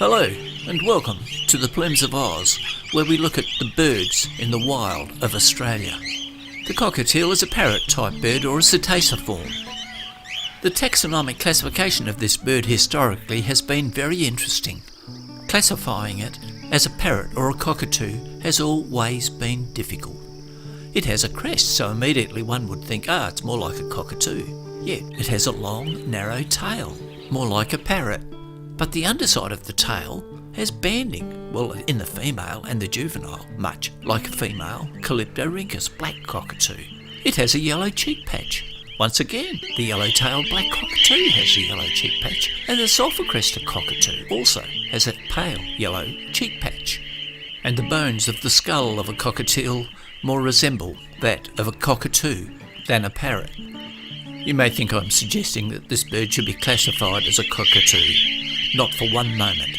Hello and welcome to the Plumes of Oz, where we look at the birds in the wild of Australia. The cockatiel is a parrot-type bird or a cetaciform. The taxonomic classification of this bird historically has been very interesting. Classifying it as a parrot or a cockatoo has always been difficult. It has a crest, so immediately one would think, it's more like a cockatoo. Yet it has a long, narrow tail, more like a parrot. But the underside of the tail has banding, well, in the female and the juvenile, much like a female Calyptorhynchus black cockatoo. It has a yellow cheek patch. Once again, the yellow-tailed black cockatoo has a yellow cheek patch, and the sulphur-crested cockatoo also has a pale yellow cheek patch. And the bones of the skull of a cockatiel more resemble that of a cockatoo than a parrot. You may think I'm suggesting that this bird should be classified as a cockatoo. Not for one moment.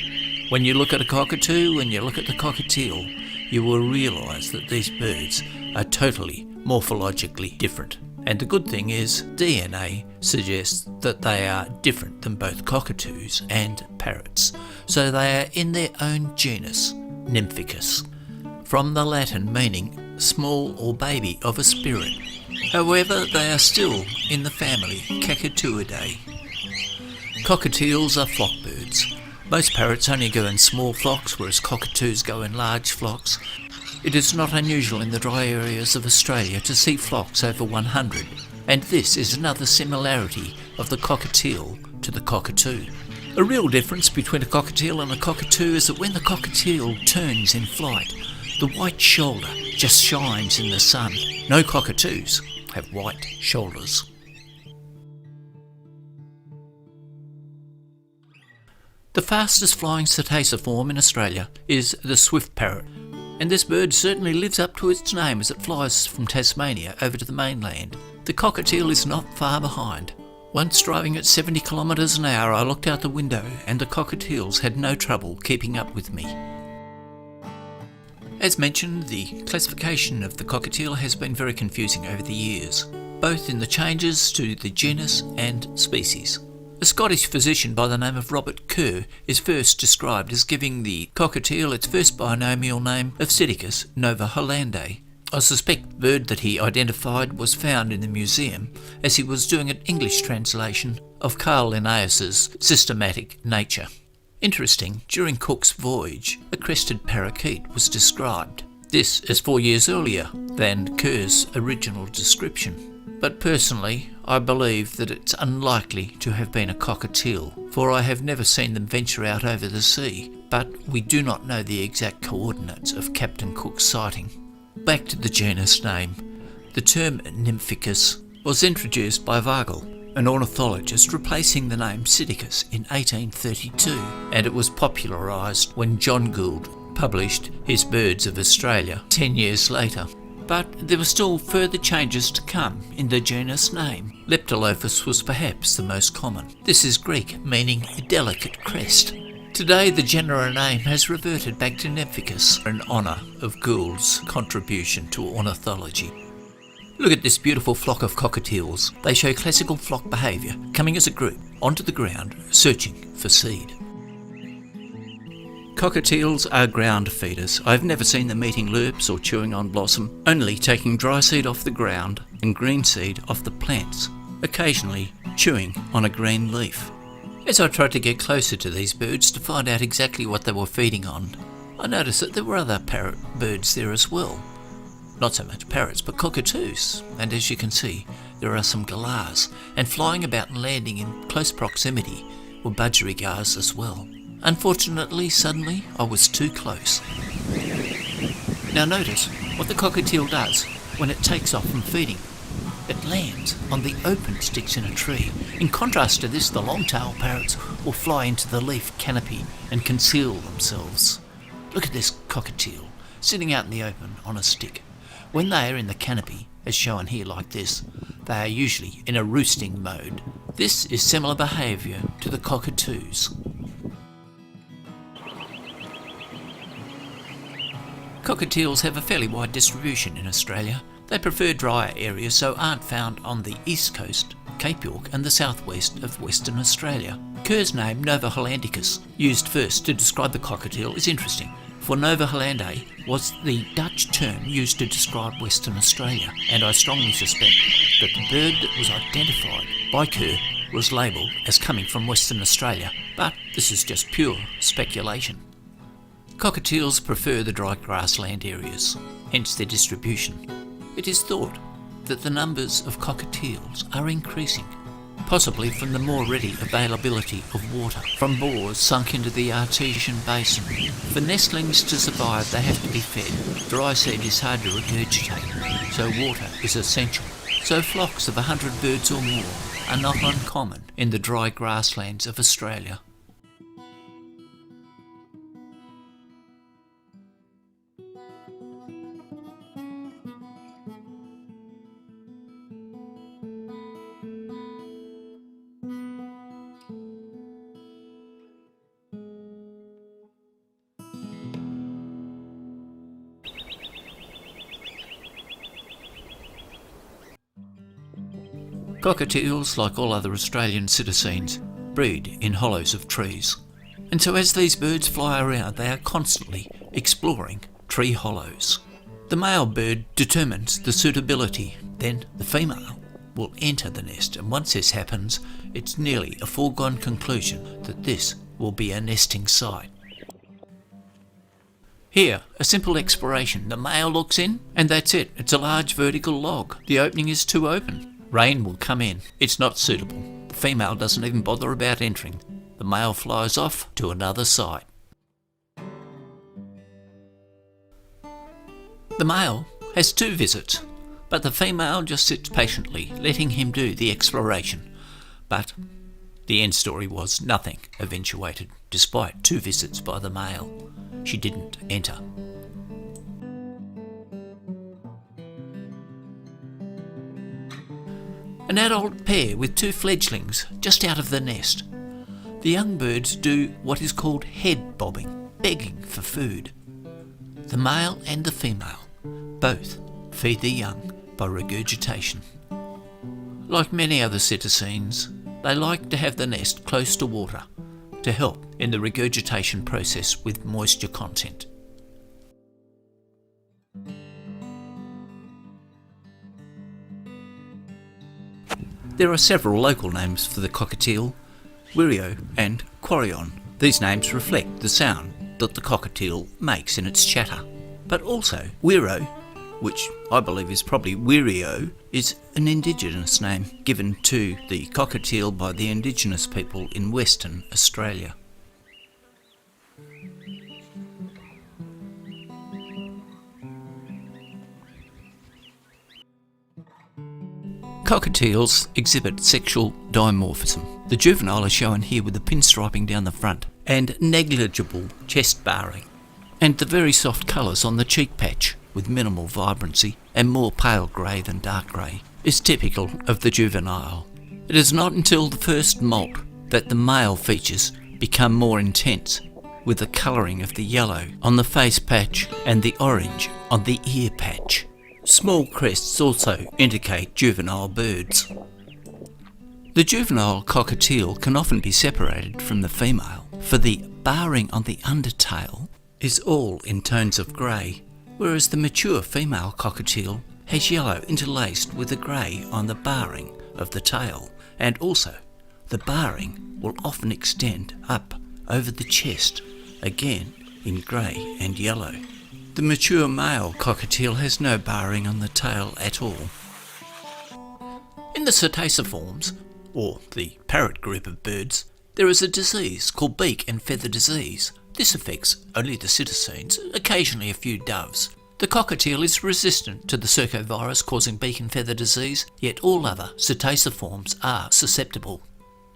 When you look at a cockatoo and you look at the cockatiel, you will realise that these birds are totally morphologically different. And the good thing is, DNA suggests that they are different than both cockatoos and parrots. So they are in their own genus, Nymphicus, from the Latin meaning small or baby of a spirit. However, they are still in the family Cacatuidae. Cockatiels are flock birds. Most parrots only go in small flocks, whereas cockatoos go in large flocks. It is not unusual in the dry areas of Australia to see flocks over 100, and this is another similarity of the cockatiel to the cockatoo. A real difference between a cockatiel and a cockatoo is that when the cockatiel turns in flight, the white shoulder just shines in the sun. No cockatoos have white shoulders. The fastest flying cetaciform in Australia is the swift parrot, and this bird certainly lives up to its name as it flies from Tasmania over to the mainland. The cockatiel is not far behind. Once driving at 70 kilometres an hour, I looked out the window and the cockatiels had no trouble keeping up with me. As mentioned, the classification of the cockatiel has been very confusing over the years, both in the changes to the genus and species. A Scottish physician by the name of Robert Kerr is first described as giving the cockatiel its first binomial name of Psittacus novaholandae. I suspect the bird that he identified was found in the museum as he was doing an English translation of Carl Linnaeus's Systematic Nature. Interesting, during Cook's voyage, a crested parakeet was described. This is 4 years earlier than Kerr's original description. But personally, I believe that it's unlikely to have been a cockatiel, for I have never seen them venture out over the sea, but we do not know the exact coordinates of Captain Cook's sighting. Back to the genus name. The term Nymphicus was introduced by Vogel, an ornithologist, replacing the name Psittacus in 1832, and it was popularised when John Gould published his Birds of Australia 10 years later. But there were still further changes to come in the genus name. Leptolophus was perhaps the most common. This is Greek, meaning a delicate crest. Today the genera name has reverted back to Nymphicus in honour of Gould's contribution to ornithology. Look at this beautiful flock of cockatiels. They show classical flock behaviour, coming as a group onto the ground, searching for seed. Cockatiels are ground feeders. I've never seen them eating lerps or chewing on blossom, only taking dry seed off the ground and green seed off the plants, occasionally chewing on a green leaf. As I tried to get closer to these birds to find out exactly what they were feeding on, I noticed that there were other parrot birds there as well. Not so much parrots, but cockatoos, and as you can see, there are some galahs, and flying about and landing in close proximity were budgerigars as well. Unfortunately, suddenly, I was too close. Now notice what the cockatiel does when it takes off from feeding. It lands on the open sticks in a tree. In contrast to this, the long-tailed parrots will fly into the leaf canopy and conceal themselves. Look at this cockatiel, sitting out in the open on a stick. When they are in the canopy, as shown here like this, they are usually in a roosting mode. This is similar behaviour to the cockatoos. Cockatiels have a fairly wide distribution in Australia. They prefer drier areas, so aren't found on the east coast, Cape York and the southwest of Western Australia. Kerr's name Nova Hollandicus, used first to describe the cockatiel, is interesting, for Nova Hollandi was the Dutch term used to describe Western Australia, and I strongly suspect that the bird that was identified by Kerr was labelled as coming from Western Australia, but this is just pure speculation. Cockatiels prefer the dry grassland areas, hence their distribution. It is thought that the numbers of cockatiels are increasing, possibly from the more ready availability of water from bores sunk into the artesian basin. For nestlings to survive, they have to be fed. Dry seed is hard to regurgitate, so water is essential. So flocks of 100 birds or more are not uncommon in the dry grasslands of Australia. Cockatiels, like all other Australian cetaceans, breed in hollows of trees. And so as these birds fly around, they are constantly exploring tree hollows. The male bird determines the suitability, then the female will enter the nest, and once this happens, it's nearly a foregone conclusion that this will be a nesting site. Here, a simple exploration. The male looks in, and that's it. It's a large vertical log. The opening is too open. Rain will come in. It's not suitable. The female doesn't even bother about entering. The male flies off to another site. The male has 2 visits, but the female just sits patiently, letting him do the exploration. But the end story was nothing eventuated, despite 2 visits by the male. She didn't enter. An adult pair with 2 fledglings just out of the nest. The young birds do what is called head bobbing, begging for food. The male and the female both feed the young by regurgitation. Like many other cetaceans, they like to have the nest close to water to help in the regurgitation process with moisture content. There are several local names for the cockatiel, Vireo and Quorion. These names reflect the sound that the cockatiel makes in its chatter. But also, Wiro, which I believe is probably Vireo, is an indigenous name given to the cockatiel by the indigenous people in Western Australia. Cockatiels exhibit sexual dimorphism. The juvenile is shown here with the pinstriping down the front and negligible chest barring, and the very soft colours on the cheek patch with minimal vibrancy and more pale grey than dark grey is typical of the juvenile. It is not until the first molt that the male features become more intense, with the colouring of the yellow on the face patch and the orange on the ear patch. Small crests also indicate juvenile birds. The juvenile cockatiel can often be separated from the female, for the barring on the undertail is all in tones of grey, whereas the mature female cockatiel has yellow interlaced with the grey on the barring of the tail, and also the barring will often extend up over the chest, again in grey and yellow. The mature male cockatiel has no barring on the tail at all. In the Cetaciforms, or the parrot group of birds, there is a disease called beak and feather disease. This affects only the cetaceans, occasionally a few doves. The cockatiel is resistant to the circovirus causing beak and feather disease, yet all other Cetaciforms are susceptible.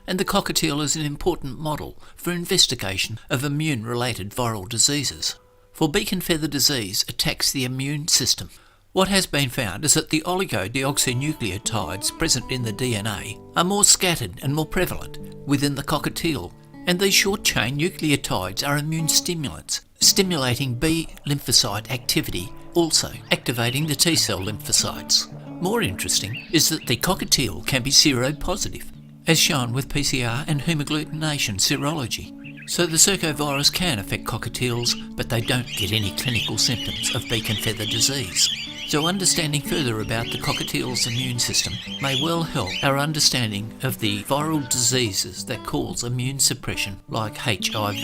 And the cockatiel is an important model for investigation of immune-related viral diseases. For beak and feather disease attacks the immune system. What has been found is that the oligodeoxynucleotides present in the DNA are more scattered and more prevalent within the cockatiel, and these short-chain nucleotides are immune stimulants, stimulating B lymphocyte activity also activating the T-cell lymphocytes. More interesting is that the cockatiel can be seropositive, as shown with PCR and hemagglutination serology. So the circovirus can affect cockatiels, but they don't get any clinical symptoms of beak and feather disease. So understanding further about the cockatiel's immune system may well help our understanding of the viral diseases that cause immune suppression, like HIV.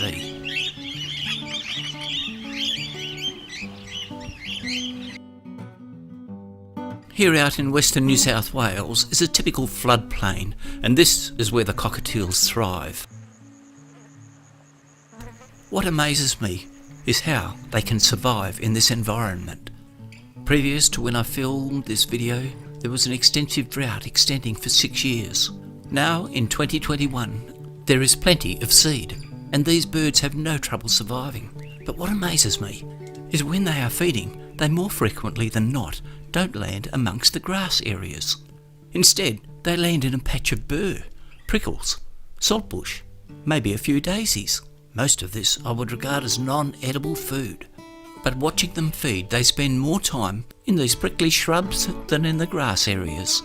Here out in western New South Wales is a typical floodplain, and this is where the cockatiels thrive. What amazes me is how they can survive in this environment. Previous to when I filmed this video, there was an extensive drought extending for 6 years. Now, in 2021, there is plenty of seed, and these birds have no trouble surviving. But what amazes me is when they are feeding, they more frequently than not don't land amongst the grass areas. Instead, they land in a patch of burr, prickles, saltbush, maybe a few daisies. Most of this I would regard as non-edible food. But watching them feed, they spend more time in these prickly shrubs than in the grass areas.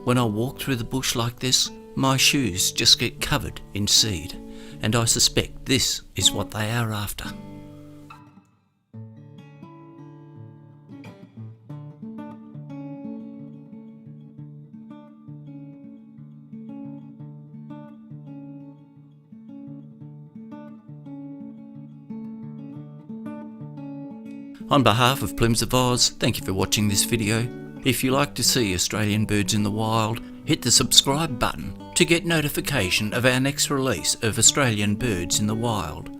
When I walk through the bush like this, my shoes just get covered in seed, and I suspect this is what they are after. On behalf of Plumes of Oz, thank you for watching this video. If you like to see Australian birds in the wild, hit the subscribe button to get notification of our next release of Australian birds in the wild.